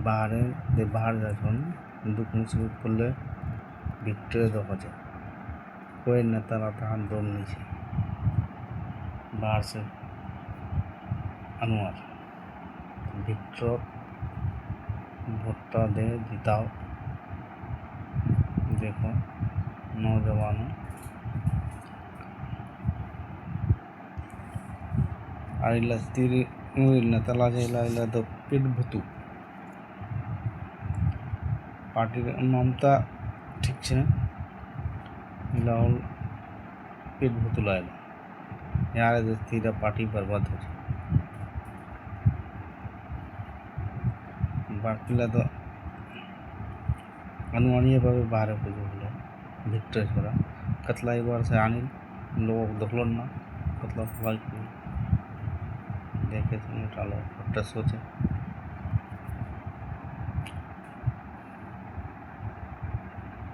बाहर जाछन दुख मुसीबत पड़ले ভিক্টরে দেখা যায় कोई नेतारा तहान दम नहीं छे बाहर से अनवर ভিক্টর भोटटा दे जिताओ देखो नौजवानों আর ইলা স্ত্রী নেতালা যে ইলা তো পেট ভুতু পার্টির নামটা ঠিক છે ইলা হল পেট ভুতু লাইলা यार स्थिर पार्टी बर्बाद हो जाए बाकीला तो अनुमानीय भावे बाहर बुझे ভিক্টর छोड़ा कतला एक बार से आनी लोग देखल ना कतला देखे टालो सोचे